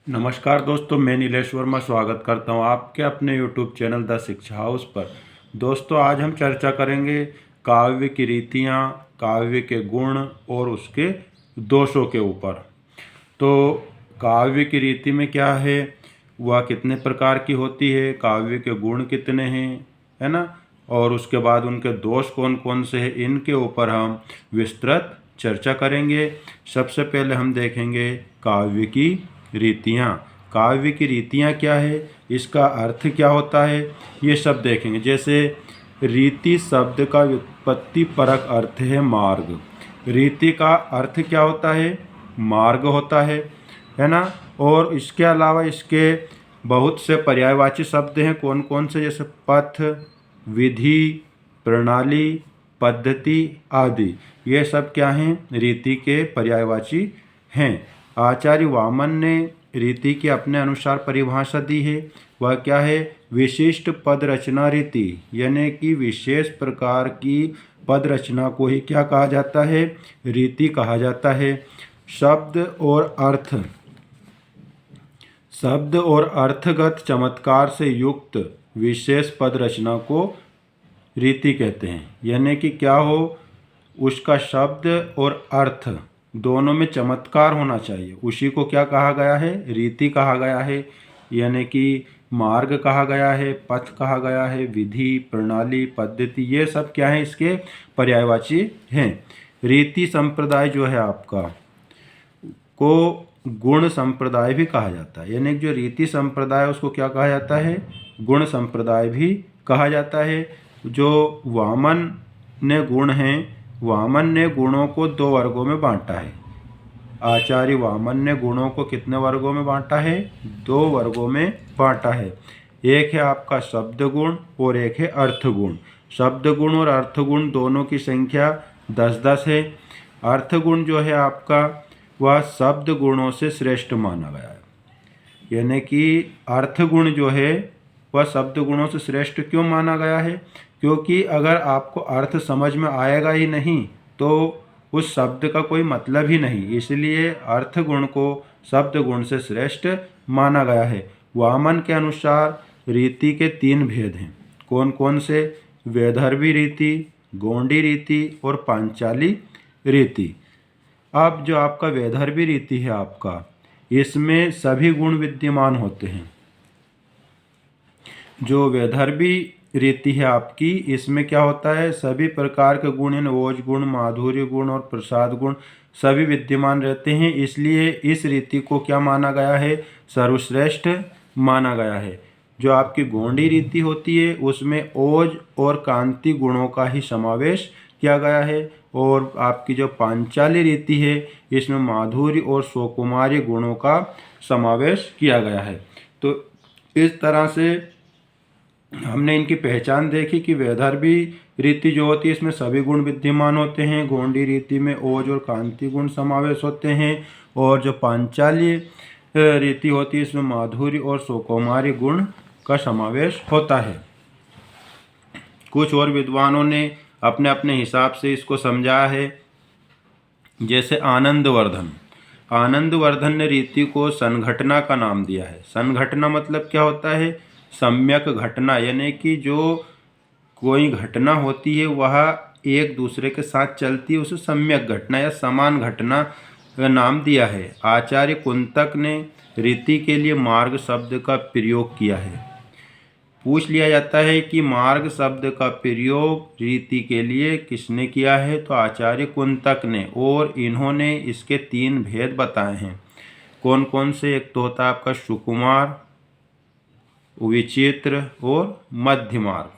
नमस्कार दोस्तों, मैं नीलेश वर्मा स्वागत करता हूं आपके अपने यूट्यूब चैनल द शिक्षा हाउस पर। दोस्तों, आज हम चर्चा करेंगे काव्य की रीतियां, काव्य के गुण और उसके दोषों के ऊपर। तो काव्य की रीति में क्या है, वह कितने प्रकार की होती है, काव्य के गुण कितने हैं, है ना, और उसके बाद उनके दोष कौन कौन से हैं, इनके ऊपर हम विस्तृत चर्चा करेंगे। सबसे पहले हम देखेंगे काव्य की रीतियाँ। काव्य की रीतियाँ क्या है, इसका अर्थ क्या होता है, ये सब देखेंगे। जैसे रीति शब्द का व्युत्पत्ति परक अर्थ है मार्ग। रीति का अर्थ क्या होता है, मार्ग होता है ना। और इसके अलावा इसके बहुत से पर्यायवाची शब्द हैं। कौन कौन से, जैसे पथ, विधि, प्रणाली, पद्धति आदि, ये सब क्या हैं, रीति के पर्यायवाची हैं। आचार्य वामन ने रीति की अपने अनुसार परिभाषा दी है। वह क्या है, विशिष्ट पद रचना रीति, यानी कि विशेष प्रकार की पद रचना को ही क्या कहा जाता है, रीति कहा जाता है। शब्द और अर्थगत चमत्कार से युक्त विशेष पद रचना को रीति कहते हैं। यानी कि क्या हो, उसका शब्द और अर्थ दोनों में चमत्कार होना चाहिए, उसी को क्या कहा गया है, रीति कहा गया है। यानी कि मार्ग कहा गया है, पथ कहा गया है, विधि, प्रणाली, पद्धति, ये सब क्या है, इसके पर्यायवाची हैं। रीति संप्रदाय जो है आपका, को गुण संप्रदाय भी कहा जाता है। यानी जो रीति संप्रदाय है उसको क्या कहा जाता है, गुण संप्रदाय भी कहा जाता है। जो वामन ने गुण हैं, वामन ने गुणों को दो वर्गों में बांटा है। आचार्य वामन ने गुणों को कितने वर्गों में बांटा है, दो वर्गों में बांटा है। एक है आपका शब्द गुण और एक है अर्थ गुण। शब्द गुण और अर्थ गुण दोनों की संख्या 10-10 है। अर्थ गुण जो है आपका, वह शब्द गुणों से श्रेष्ठ माना गया है। यानी कि अर्थ गुण जो है वह शब्द गुणों से श्रेष्ठ क्यों माना गया है, क्योंकि अगर आपको अर्थ समझ में आएगा ही नहीं तो उस शब्द का कोई मतलब ही नहीं, इसलिए अर्थ गुण को शब्द गुण से श्रेष्ठ माना गया है। वामन के अनुसार रीति के 3 भेद हैं। कौन कौन से, वैदर्भी रीति, गोंडी रीति और पांचाली रीति। अब जो आपका वैदर्भी रीति है आपका, इसमें सभी गुण विद्यमान होते हैं। जो वैदर्भी रीति है आपकी, इसमें क्या होता है, सभी प्रकार के गुण, यानी ओज गुण, माधुर्य गुण और प्रसाद गुण सभी विद्यमान रहते हैं। इसलिए इस रीति को क्या माना गया है, सर्वश्रेष्ठ माना गया है। जो आपकी गोंडी रीति होती है उसमें ओज और कांति गुणों का ही समावेश किया गया है। और आपकी जो पांचाली रीति है इसमें माधुर्य और सुकुमारी गुणों का समावेश किया गया है। तो इस तरह से हमने इनकी पहचान देखी कि वैदर्भी रीति जो होती है इसमें सभी गुण विद्यमान होते हैं। गोंडी रीति में ओज और कांति गुण समावेश होते हैं। और जो पांचाली रीति होती है इसमें माधुर्य और सुकुमारी गुण का समावेश होता है। कुछ और विद्वानों ने अपने अपने हिसाब से इसको समझाया है। जैसे आनंदवर्धन ने रीति को संघटना का नाम दिया है। संघटना मतलब क्या होता है, सम्यक घटना, यानी कि जो कोई घटना होती है वह एक दूसरे के साथ चलती है, उसे सम्यक घटना या समान घटना का नाम दिया है। आचार्य कुंतक ने रीति के लिए मार्ग शब्द का प्रयोग किया है। पूछ लिया जाता है कि मार्ग शब्द का प्रयोग रीति के लिए किसने किया है, तो आचार्य कुंतक ने। और इन्होंने इसके 3 भेद बताए हैं। कौन कौन से, एक तो होता है आपका सुकुमार, विचित्र और मध्य मार्ग।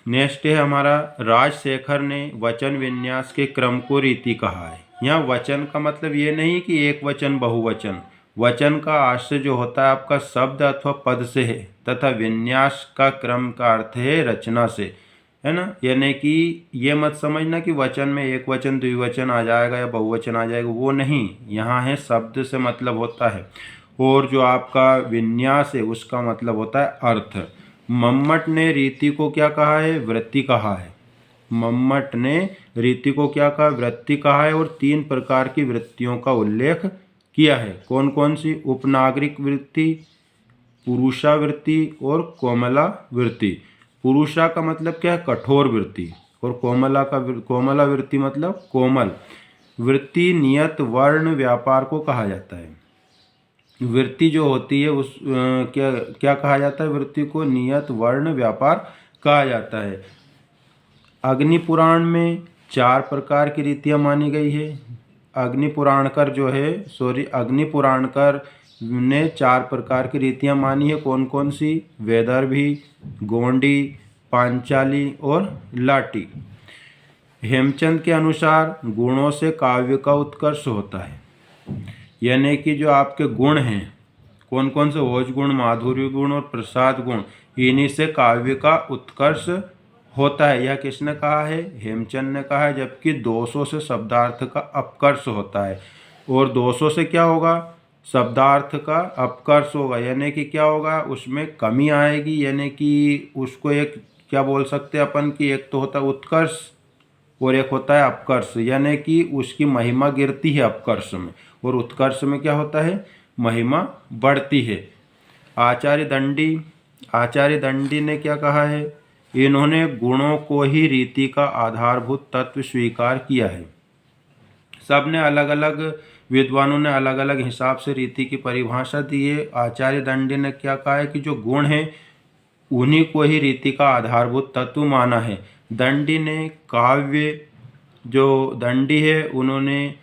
नेक्स्ट है हमारा, राजशेखर ने वचन विन्यास के क्रम को रीति कहा है। यहाँ वचन का मतलब ये नहीं कि एक वचन बहुवचन। वचन का आश्रय जो होता है आपका शब्द अथवा पद से है, तथा विन्यास का क्रम का अर्थ है रचना से, है ना। यानी कि ये मत समझना कि वचन में एक वचन द्विवचन आ जाएगा या बहुवचन आ जाएगा, वो नहीं। यहाँ है शब्द से मतलब होता है। और जो आपका विन्यास है उसका मतलब होता है अर्थ। मम्मट ने रीति को क्या कहा है, वृत्ति कहा है। मम्मट ने रीति को क्या कहा, वृत्ति कहा है। और 3 प्रकार की वृत्तियों का उल्लेख किया है। कौन कौन सी? उपनागरिक वृत्ति, पुरुषावृत्ति और कोमला वृत्ति। पुरुषा का मतलब क्या है? कठोर वृत्ति। और कोमला वृत्ति मतलब कोमल वृत्ति। नियत वर्ण व्यापार को कहा जाता है। वृत्ति जो होती है उस क्या क्या कहा जाता है? वृत्ति को नियत वर्ण व्यापार कहा जाता है। अग्नि पुराण में 4 प्रकार की रीतियाँ मानी गई है। अग्नि पुराणकर ने 4 प्रकार की रीतियाँ मानी है। कौन कौन सी? वैदर्भी, गोंडी, पांचाली और लाटी। हेमचंद के अनुसार गुणों से काव्य का उत्कर्ष होता है, यानी कि जो आपके गुण हैं, कौन कौन से? ओज गुण, माधुर्य गुण और प्रसाद गुण, इन्हीं से काव्य का उत्कर्ष होता है। यह किसने कहा है? हेमचंद ने कहा है। जबकि दोषों से शब्दार्थ का अपकर्ष होता है। और दोषों से क्या होगा? शब्दार्थ का अपकर्ष होगा, यानी कि क्या होगा? उसमें कमी आएगी, यानी कि उसको एक क्या बोल सकते हैं अपन कि एक तो होता है उत्कर्ष और एक होता है अपकर्ष, यानी कि उसकी महिमा गिरती है अपकर्ष में, और उत्कर्ष में क्या होता है? महिमा बढ़ती है। आचार्य दंडी ने क्या कहा है? इन्होंने गुणों को ही रीति का आधारभूत तत्व स्वीकार किया है। सब ने अलग अलग विद्वानों ने अलग अलग हिसाब से रीति की परिभाषा दी है। आचार्य दंडी ने क्या कहा है कि जो गुण हैं उन्हीं को ही रीति का आधारभूत तत्व माना है। दंडी है उन्होंने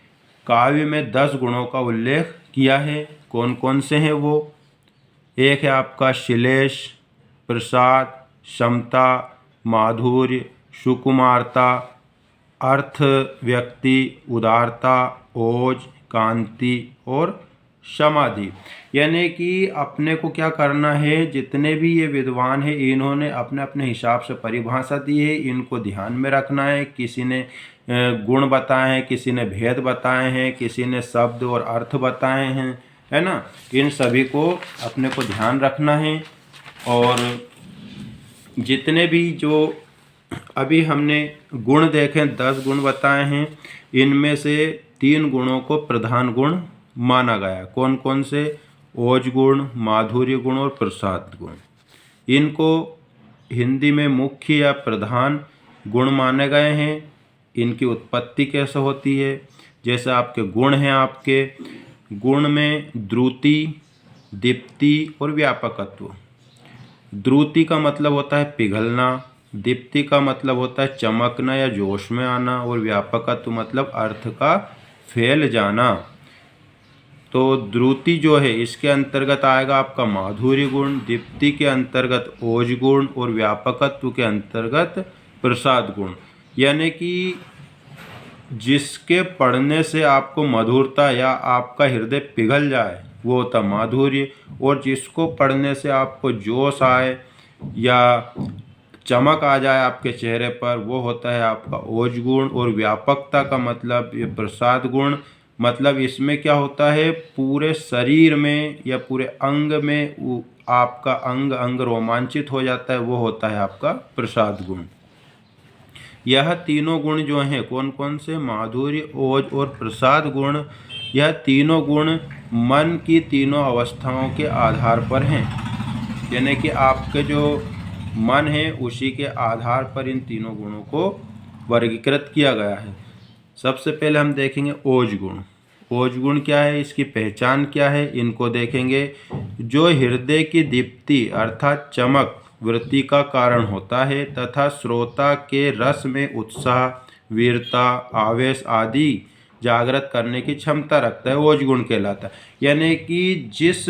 काव्य में 10 गुणों का उल्लेख किया है। कौन कौन से हैं वो? एक है आपका श्लेष, प्रसाद, समता, माधुर्य, सुकुमारता, अर्थ, व्यक्ति, उदारता, ओज, कांति और समाधि। यानी कि अपने को क्या करना है? जितने भी ये विद्वान हैं इन्होंने अपने अपने हिसाब से परिभाषा दी है, इनको ध्यान में रखना है। किसी ने गुण बताए हैं, किसी ने भेद बताए हैं, किसी ने शब्द और अर्थ बताए हैं, है ना। इन सभी को अपने को ध्यान रखना है। और जितने भी जो अभी हमने गुण देखे, 10 गुण बताए हैं, इनमें से 3 गुणों को प्रधान गुण माना गया। कौन कौन से? ओज गुण, माधुर्य गुण और प्रसाद गुण। इनको हिंदी में मुख्य या प्रधान गुण माने गए हैं। इनकी उत्पत्ति कैसे होती है? जैसे आपके गुण हैं, आपके गुण में द्रुति, दीप्ति और व्यापकत्व। द्रुति का मतलब होता है पिघलना, दीप्ति का मतलब होता है चमकना या जोश में आना, और व्यापकत्व मतलब अर्थ का फैल जाना। तो द्रुति जो है इसके अंतर्गत आएगा आपका माधुर्य गुण, दीप्ति के अंतर्गत ओज गुण और व्यापकत्व के अंतर्गत प्रसाद गुण। यानी कि जिसके पढ़ने से आपको मधुरता या आपका हृदय पिघल जाए वो होता माधुर्य, और जिसको पढ़ने से आपको जोश आए या चमक आ जाए आपके चेहरे पर वो होता है आपका ओज गुण। और व्यापकता का मतलब ये प्रसाद गुण, मतलब इसमें क्या होता है? पूरे शरीर में या पूरे अंग में आपका अंग अंग रोमांचित हो जाता है, वो होता है आपका प्रसाद गुण। यह तीनों गुण जो हैं, कौन कौन से? माधुर्य, ओज और प्रसाद गुण। यह तीनों गुण मन की तीनों अवस्थाओं के आधार पर हैं, यानी कि आपके जो मन है उसी के आधार पर इन तीनों गुणों को वर्गीकृत किया गया है। सबसे पहले हम देखेंगे ओज गुण। ओज गुण क्या है? इसकी पहचान क्या है? इनको देखेंगे। जो हृदय की दीप्ति अर्थात चमक वृत्ति का कारण होता है तथा श्रोता के रस में उत्साह, वीरता, आवेश आदि जागृत करने की क्षमता रखता है, ओज गुण कहलाता है। यानी कि जिस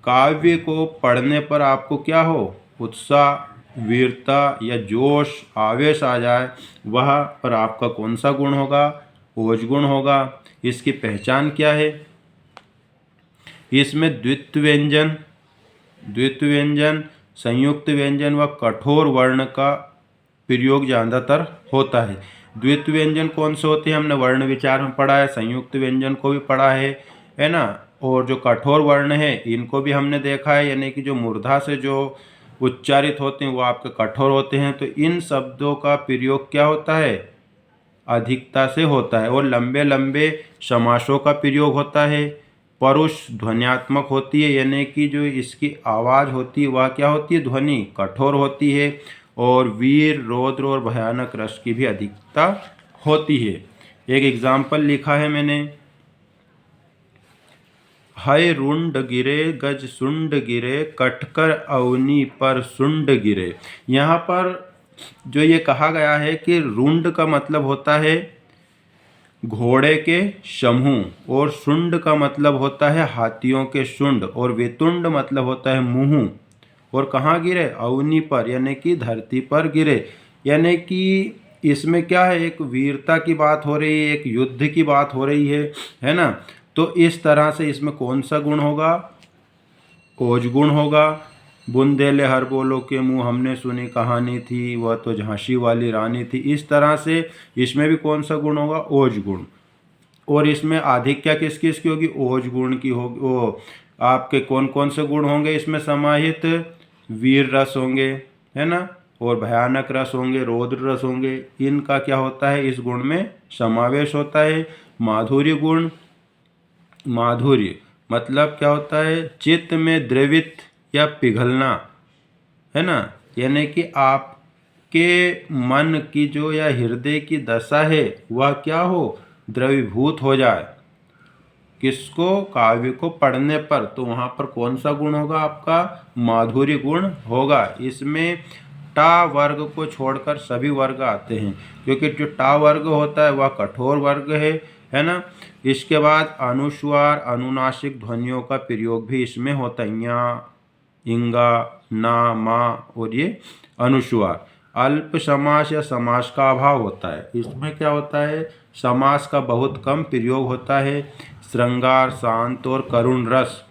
काव्य को पढ़ने पर आपको क्या हो? उत्साह, वीरता या जोश, आवेश आ जाए, वह पर आपका कौन सा गुण होगा? ओज गुण होगा। इसकी पहचान क्या है? इसमें द्वित्व व्यंजन, संयुक्त व्यंजन व कठोर वर्ण का प्रयोग ज़्यादातर होता है। द्वित्व व्यंजन कौन से होते हैं? हमने वर्ण विचार में पढ़ा है, संयुक्त व्यंजन को भी पढ़ा है ना। और जो कठोर वर्ण है इनको भी हमने देखा है, यानी कि जो मूर्धा से जो उच्चारित होते हैं वो आपके कठोर होते हैं। तो इन शब्दों का प्रयोग क्या होता है? अधिकता से होता है। और लंबे लंबे समासों का प्रयोग होता है। परुष ध्वन्यात्मक होती है, यानी कि जो इसकी आवाज़ होती है वह क्या होती है, ध्वनि कठोर होती है। और वीर, रौद्र और भयानक रस की भी अधिकता होती है। एक एग्जाम्पल लिखा है मैंने, हय रुंड गिरे गज सुंड गिरे, कटकर अवनी पर सुंड गिरे। यहाँ पर जो ये कहा गया है कि रुंड का मतलब होता है घोड़े के समूह, और सुंड का मतलब होता है हाथियों के शुंड, और वेतुंड मतलब होता है मुंह। और कहाँ गिरे, अवनी पर, यानी कि धरती पर गिरे। यानी कि इसमें क्या है, एक वीरता की बात हो रही है, एक युद्ध की बात हो रही है ना। तो इस तरह से इसमें कौन सा गुण होगा, ओज गुण होगा। बुंदेले हर बोलो के मुंह, हमने सुनी कहानी थी, वह तो झांसी वाली रानी थी। इस तरह से इसमें भी कौन सा गुण होगा, ओज गुण। और इसमें आधिक्यता किस किस की होगी, ओज गुण की होगी। वो आपके कौन कौन से गुण होंगे इसमें समाहित, वीर रस होंगे, है ना, और भयानक रस होंगे, रौद्र रस होंगे। इनका क्या होता है, इस गुण में समावेश होता है। माधुर्य गुण, माधुर्य मतलब क्या होता है, चित्त में द्रवित या पिघलना, है ना, यानी कि आपके मन की जो या हृदय की दशा है वह क्या हो, द्रवीभूत हो जाए। किसको, काव्य को पढ़ने पर। तो वहाँ पर कौन सा गुण होगा, आपका माधुर्य गुण होगा। इसमें टा वर्ग को छोड़कर सभी वर्ग आते हैं, क्योंकि जो टा वर्ग होता है वह कठोर वर्ग है ना। इसके बाद अनुस्वार, अनुनासिक ध्वनियों का प्रयोग भी इसमें होता है, या, इंगा, ना, मा, और ये अनुस्वार। अल्प समास या समास का अभाव होता है। इसमें क्या होता है, समास का बहुत कम प्रयोग होता है। श्रृंगार, शांत और करुण रस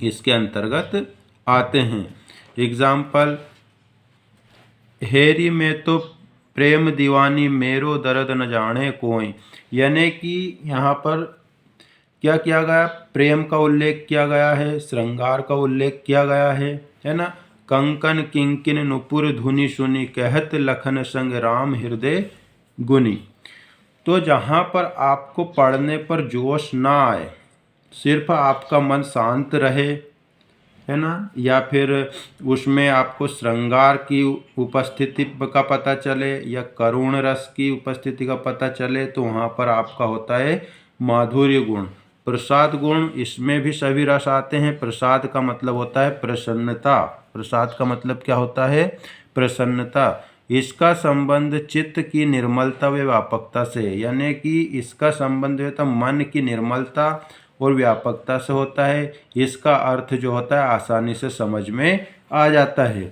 इसके अंतर्गत आते हैं। एग्जाम्पल, हेरी में तो प्रेम दीवानी, मेरो दर्द न जाने कोई। यानी कि यहाँ पर क्या किया गया, प्रेम का उल्लेख किया गया है, श्रृंगार का उल्लेख किया गया है ना। कंकन किंकिन नुपुर धुनि सुनी, कहत लखन संग राम हृदय गुनी। तो जहाँ पर आपको पढ़ने पर जोश ना आए, सिर्फ आपका मन शांत रहे, है ना, या फिर उसमें आपको श्रृंगार की उपस्थिति का पता चले या करुण रस की उपस्थिति का पता चले, तो वहाँ पर आपका होता है माधुर्य गुण। प्रसाद गुण, इसमें भी सभी रस आते हैं। प्रसाद का मतलब होता है प्रसन्नता। प्रसाद का मतलब क्या होता है, प्रसन्नता। इसका संबंध चित्त की निर्मलता व व्यापकता से, यानी कि इसका संबंध होता है मन की निर्मलता और व्यापकता से होता है। इसका अर्थ जो होता है आसानी से समझ में आ जाता है।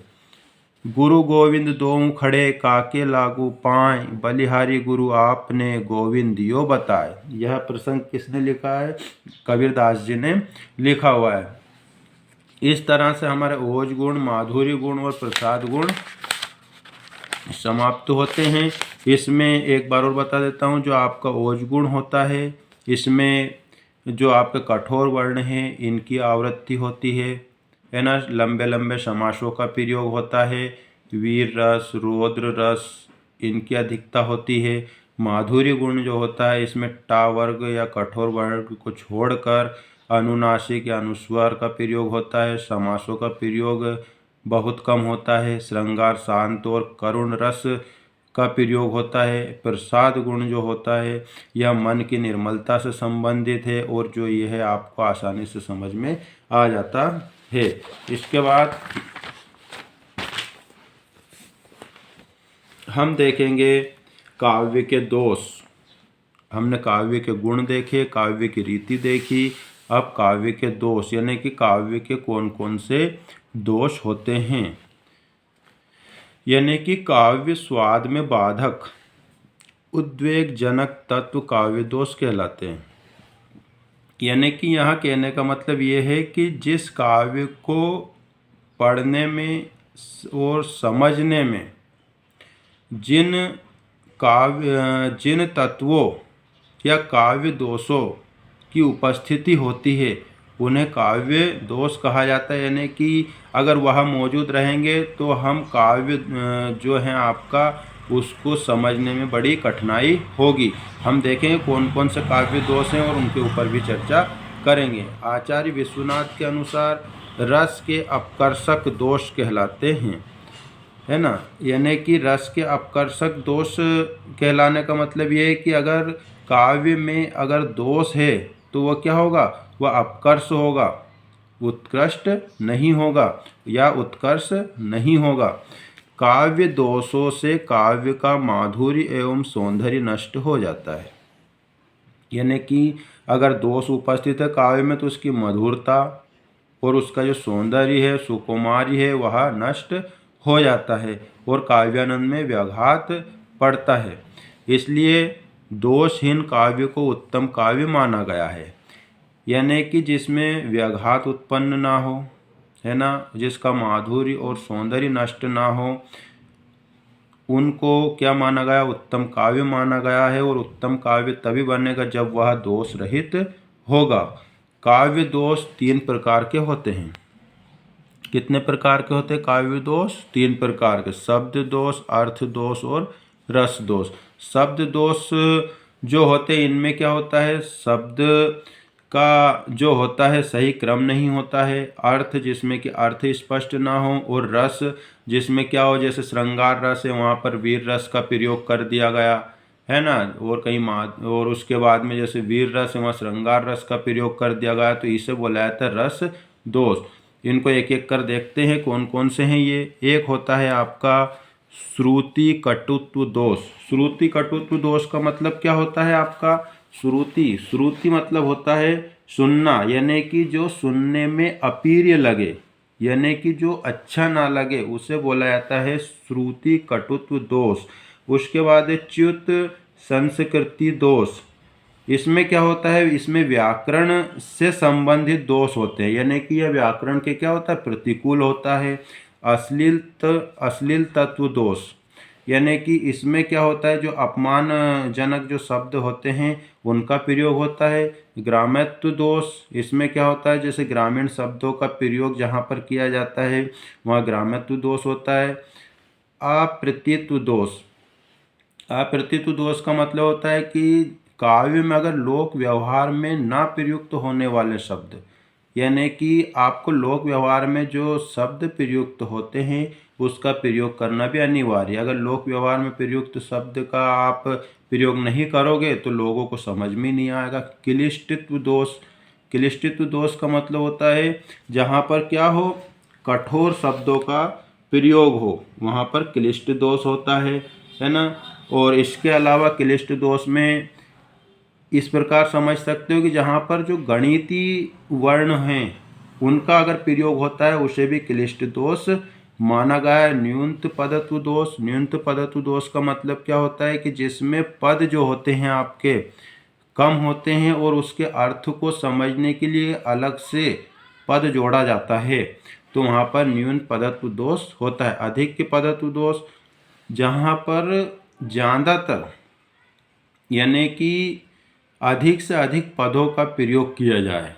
गुरु गोविंद दोऊ खड़े, काके लागू पाए, बलिहारी गुरु आपने गोविंद दियो बताए। यह प्रसंग किसने लिखा है, कबीरदास जी ने लिखा हुआ है। इस तरह से हमारे ओज गुण, माधुर्य गुण और प्रसाद गुण समाप्त होते हैं। इसमें एक बार और बता देता हूँ, जो आपका ओज गुण होता है, इसमें जो आपके कठोर वर्ण हैं इनकी आवृत्ति होती है ना। लंबे लंबे समासों का प्रयोग होता है। वीर रस, रौद्र रस इनकी अधिकता होती है। माधुर्य गुण जो होता है, इसमें टा वर्ग या कठोर वर्ग को छोड़कर अनुनासिक या अनुस्वार का प्रयोग होता है। समासों का प्रयोग बहुत कम होता है। श्रृंगार, शांत और करुण रस का प्रयोग होता है। प्रसाद गुण जो होता है यह मन की निर्मलता से संबंधित है, और जो यह है आपको आसानी से समझ में आ जाता है। इसके बाद हम देखेंगे काव्य के दोष। हमने काव्य के गुण देखे, काव्य की रीति देखी। अब काव्य के दोष, यानी कि काव्य के कौन कौन से दोष होते हैं। यानी कि काव्य स्वाद में बाधक, उद्वेगजनक तत्व काव्य दोष कहलाते हैं। यानी कि यहाँ कहने का मतलब ये है कि जिस काव्य को पढ़ने में और समझने में जिन तत्वों या काव्य दोषों की उपस्थिति होती है उन्हें काव्य दोष कहा जाता है। यानी कि अगर वह मौजूद रहेंगे तो हम काव्य जो है आपका उसको समझने में बड़ी कठिनाई होगी। हम देखेंगे कौन कौन से काव्य दोष हैं और उनके ऊपर भी चर्चा करेंगे। आचार्य विश्वनाथ के अनुसार रस के अपकर्षक दोष कहलाते हैं, है ना। यानी कि रस के अपकर्षक दोष कहलाने का मतलब ये है कि अगर काव्य में अगर दोष है तो वह क्या होगा, वह अपकर्ष होगा, उत्कृष्ट नहीं होगा या उत्कर्ष नहीं होगा। काव्य दोषों से काव्य का माधुर्य एवं सौंदर्य नष्ट हो जाता है। यानी कि अगर दोष उपस्थित है काव्य में तो उसकी मधुरता और उसका जो सौंदर्य है, सुकुमारी है, वह नष्ट हो जाता है और काव्यानंद में व्याघात पड़ता है। इसलिए दोषहीन काव्य को उत्तम काव्य माना गया है। यानी कि जिसमें व्याघात उत्पन्न ना हो, है ना, जिसका माधुर्य और सौंदर्य नष्ट ना हो, उनको क्या माना गया, उत्तम काव्य माना गया है। और उत्तम काव्य तभी बनेगा जब वह दोष रहित होगा। काव्य दोष 3 प्रकार के होते हैं। कितने प्रकार के होते हैं काव्य दोष? 3 प्रकार के, शब्द दोष, अर्थ दोष और रस दोष। शब्द दोष जो होते हैं इनमें क्या होता है, शब्द का जो होता है सही क्रम नहीं होता है, अर्थ जिसमें कि अर्थ स्पष्ट ना हो, और रस जिसमें क्या हो, जैसे श्रृंगार रस है वहाँ पर वीर रस का प्रयोग कर दिया गया है ना, और कहीं और उसके बाद में जैसे वीर रस है वहाँ श्रृंगार रस का प्रयोग कर दिया गया, तो इसे बोला जाता है रस दोष। इनको एक एक कर देखते हैं कौन कौन से हैं ये। एक होता है आपका श्रुति कटुत्व दोष। श्रुति कटुत्व दोष का मतलब क्या होता है आपका, श्रुति मतलब होता है सुनना, यानी कि जो सुनने में अप्रिय लगे, यानी कि जो अच्छा ना लगे, उसे बोला जाता है श्रुति कटुत्व दोष। उसके बाद है च्युत संस्कृति दोष। इसमें क्या होता है, इसमें व्याकरण से संबंधित दोष होते हैं, यानी कि यह व्याकरण के क्या होता है, प्रतिकूल होता है। अश्लील तत्व दोष, यानी कि इसमें क्या होता है, जो अपमानजनक जो शब्द होते हैं उनका प्रयोग होता है। ग्राम्यत्व दोष, इसमें क्या होता है, जैसे ग्रामीण शब्दों का प्रयोग जहाँ पर किया जाता है वहाँ ग्राम्यत्व दोष होता है। अप्रतीत्व दोष, अप्रतीत्व दोष का मतलब होता है कि काव्य में अगर लोक व्यवहार में ना प्रयुक्त होने वाले शब्द, यानी कि आपको लोक व्यवहार में जो शब्द प्रयुक्त होते हैं उसका प्रयोग करना भी अनिवार्य है। अगर लोक व्यवहार में प्रयुक्त शब्द का आप प्रयोग नहीं करोगे तो लोगों को समझ में नहीं आएगा। क्लिष्टत्व दोष, क्लिष्टत्व दोष का मतलब होता है जहाँ पर क्या हो, कठोर शब्दों का प्रयोग हो, वहाँ पर क्लिष्ट दोष होता है ना। और इसके अलावा क्लिष्ट दोष में इस प्रकार समझ सकते हो कि जहाँ पर जो गणितीय वर्ण हैं उनका अगर प्रयोग होता है उसे भी क्लिष्ट दोष माना गया है। न्यूनत पदत्व दोष, न्यूनत पदत्व दोष का मतलब क्या होता है कि जिसमें पद जो होते हैं आपके कम होते हैं और उसके अर्थ को समझने के लिए अलग से पद जोड़ा जाता है, तो वहाँ पर न्यून पदत्व दोष होता है। अधिक के पदत्व दोष, जहाँ पर ज़्यादातर यानी कि अधिक से अधिक पदों का प्रयोग किया जाए,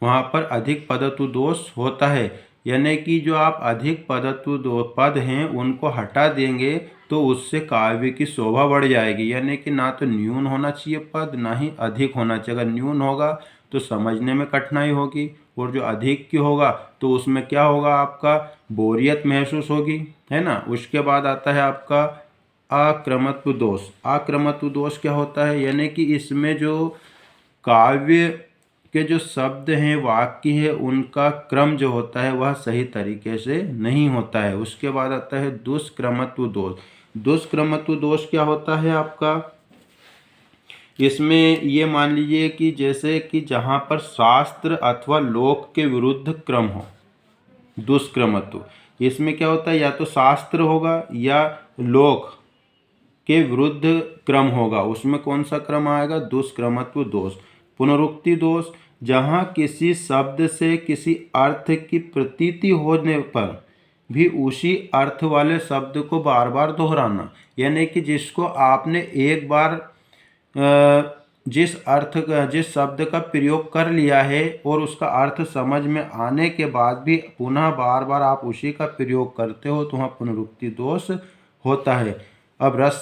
वहाँ पर अधिक पदत्व दोष होता है। यानी कि जो आप अधिक पदत्व दो पद हैं उनको हटा देंगे तो उससे काव्य की शोभा बढ़ जाएगी। यानी कि ना तो न्यून होना चाहिए पद, ना ही अधिक होना चाहिए। अगर न्यून होगा तो समझने में कठिनाई होगी, और जो अधिक की होगा तो उसमें क्या होगा, आपका बोरियत महसूस होगी, है ना। उसके बाद आता है आपका आक्रमत्व दोष। आक्रमत्व दोष क्या होता है, यानी कि इसमें जो काव्य के जो शब्द हैं, वाक्य है, उनका क्रम जो होता है वह सही तरीके से नहीं होता है। उसके बाद आता है दुष्क्रमत्व दोष। दुष्क्रमत्व दोष क्या होता है आपका, इसमें ये मान लीजिए कि जैसे कि जहाँ पर शास्त्र अथवा लोक के विरुद्ध क्रम हो, दुष्क्रमत्व, इसमें क्या होता है, या तो शास्त्र होगा या लोक के विरुद्ध क्रम होगा, उसमें कौन सा क्रम आएगा, दुष्क्रमत्व दोष। पुनरुक्ति दोष, जहाँ किसी शब्द से किसी अर्थ की प्रतीति होने पर भी उसी अर्थ वाले शब्द को बार बार दोहराना, यानी कि जिसको आपने एक बार जिस शब्द का प्रयोग कर लिया है और उसका अर्थ समझ में आने के बाद भी पुनः बार बार आप उसी का प्रयोग करते हो तो वहाँ पुनरुक्ति दोष होता है। अब रस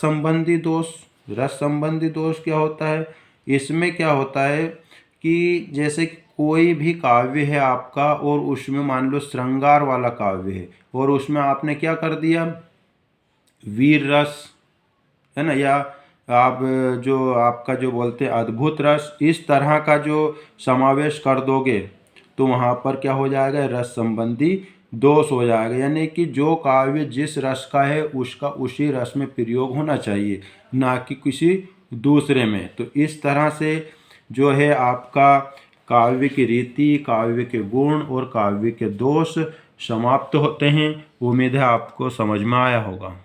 संबंधी दोष क्या होता है? इसमें क्या होता है कि जैसे कोई भी काव्य है आपका और उसमें मान लो श्रृंगार वाला काव्य है और उसमें आपने क्या कर दिया, वीर रस, है ना, या आप जो आपका जो बोलते हैं अद्भुत रस, इस तरह का जो समावेश कर दोगे तो वहाँ पर क्या हो जाएगा, रस संबंधी दोष हो जाएगा। यानी कि जो काव्य जिस रस का है उसका उसी रस में प्रयोग होना चाहिए, ना कि किसी दूसरे में। तो इस तरह से जो है आपका काव्य की रीति, काव्य के गुण और काव्य के दोष समाप्त होते हैं। उम्मीद है आपको समझ में आया होगा।